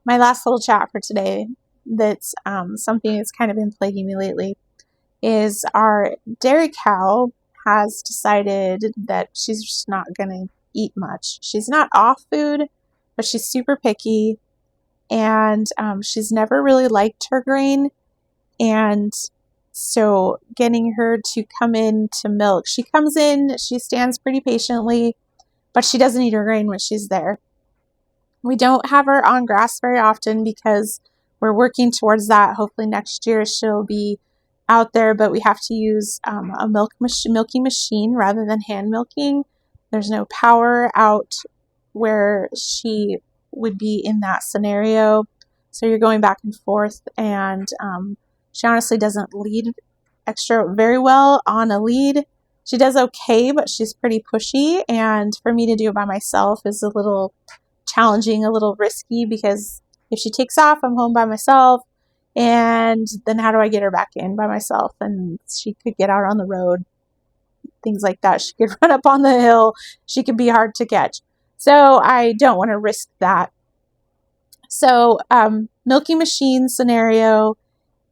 my last little chat for today, that's something that's kind of been plaguing me lately, is our dairy cow has decided that she's just not going to eat much. She's not off food, but she's super picky, and she's never really liked her grain. And so getting her to come in to milk, she comes in, she stands pretty patiently, but she doesn't eat her grain when she's there. We don't have her on grass very often because we're working towards that. Hopefully next year she'll be out there, but we have to use a milking machine rather than hand milking. There's no power out where she would be in that scenario. So you're going back and forth, and she honestly doesn't lead very well on a lead. She does okay, but she's pretty pushy, and for me to do it by myself is a little challenging, a little risky, because if she takes off, I'm home by myself, and then how do I get her back in by myself? And she could get out on the road, things like that. She could run up on the hill. She could be hard to catch. So I don't want to risk that. So milking machine scenario,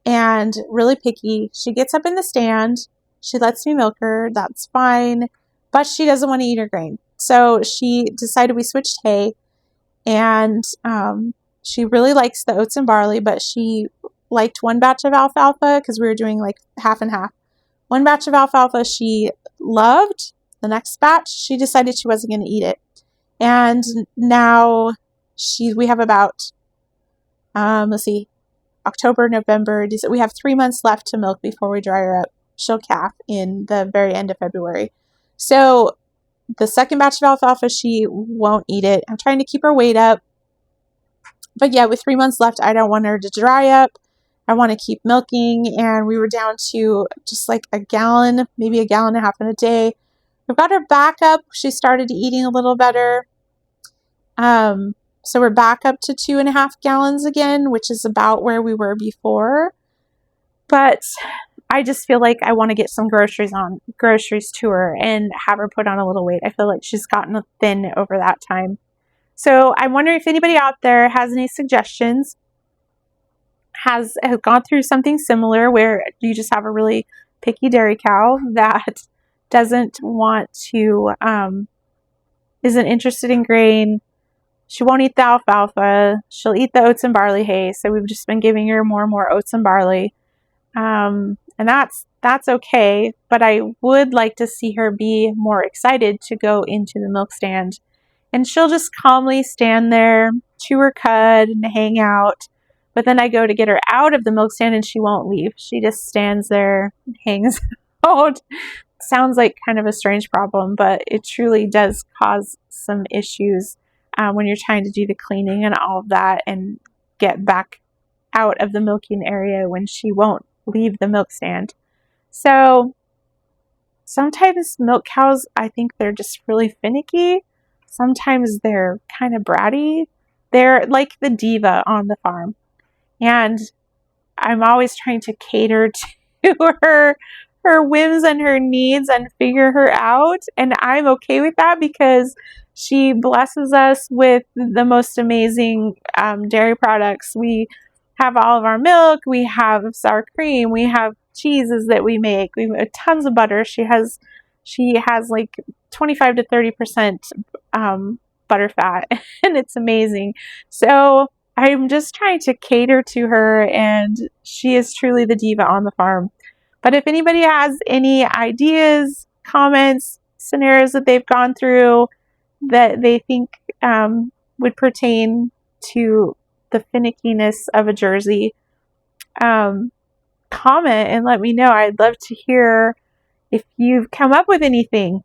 and really picky. She gets up in the stand. She lets me milk her. That's fine. But she doesn't want to eat her grain. So she decided we switched hay. And she really likes the oats and barley, but she liked one batch of alfalfa because we were doing like half and half. One batch of alfalfa she loved. The next batch, she decided she wasn't going to eat it. And now we have about, October, November, December. We have 3 months left to milk before we dry her up. She'll calf in the very end of February. So the second batch of alfalfa, she won't eat it. I'm trying to keep her weight up. But yeah, with 3 months left, I don't want her to dry up. I want to keep milking. And we were down to just like a gallon, maybe a gallon and a half in a day. We've got her back up. She started eating a little better. So we're back up to 2.5 gallons again, which is about where we were before. But I just feel like I want to get some groceries to her and have her put on a little weight. I feel like she's gotten thin over that time. So I'm wondering if anybody out there has any suggestions, has gone through something similar where you just have a really picky dairy cow that doesn't want to, isn't interested in grain. She won't eat the alfalfa. She'll eat the oats and barley hay. So we've just been giving her more and more oats and barley. And that's okay. But I would like to see her be more excited to go into the milk stand. And she'll just calmly stand there, chew her cud, and hang out. But then I go to get her out of the milk stand and she won't leave. She just stands there and hangs out. Sounds like kind of a strange problem, but it truly does cause some issues when you're trying to do the cleaning and all of that and get back out of the milking area when she won't leave the milk stand. So sometimes milk cows, I think they're just really finicky. Sometimes they're kind of bratty. They're like the diva on the farm. And I'm always trying to cater to her whims and her needs and figure her out. And I'm okay with that because she blesses us with the most amazing dairy products. We have all of our milk. We have sour cream. We have cheeses that we make. We have tons of butter. She has like 25 to 30% butter fat, and it's amazing. So I'm just trying to cater to her, and she is truly the diva on the farm. But if anybody has any ideas, comments, scenarios that they've gone through that they think would pertain to the finickiness of a Jersey, comment and let me know. I'd love to hear if you've come up with anything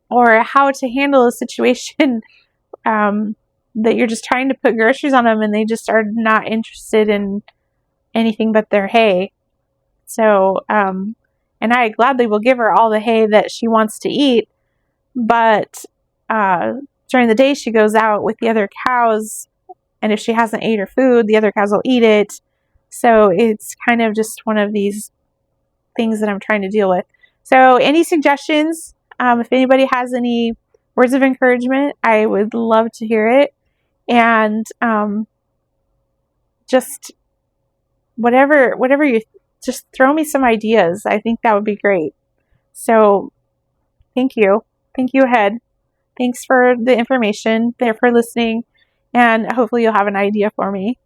or how to handle a situation that you're just trying to put groceries on them and they just are not interested in anything but their hay. So, and I gladly will give her all the hay that she wants to eat, but during the day she goes out with the other cows, and if she hasn't ate her food, the other cows will eat it. So it's kind of just one of these things that I'm trying to deal with. So any suggestions, if anybody has any words of encouragement, I would love to hear it. And just whatever you, just throw me some ideas. I think that would be great. So thank you. Thank you ahead. Thanks for the information, there for listening, and hopefully you'll have an idea for me.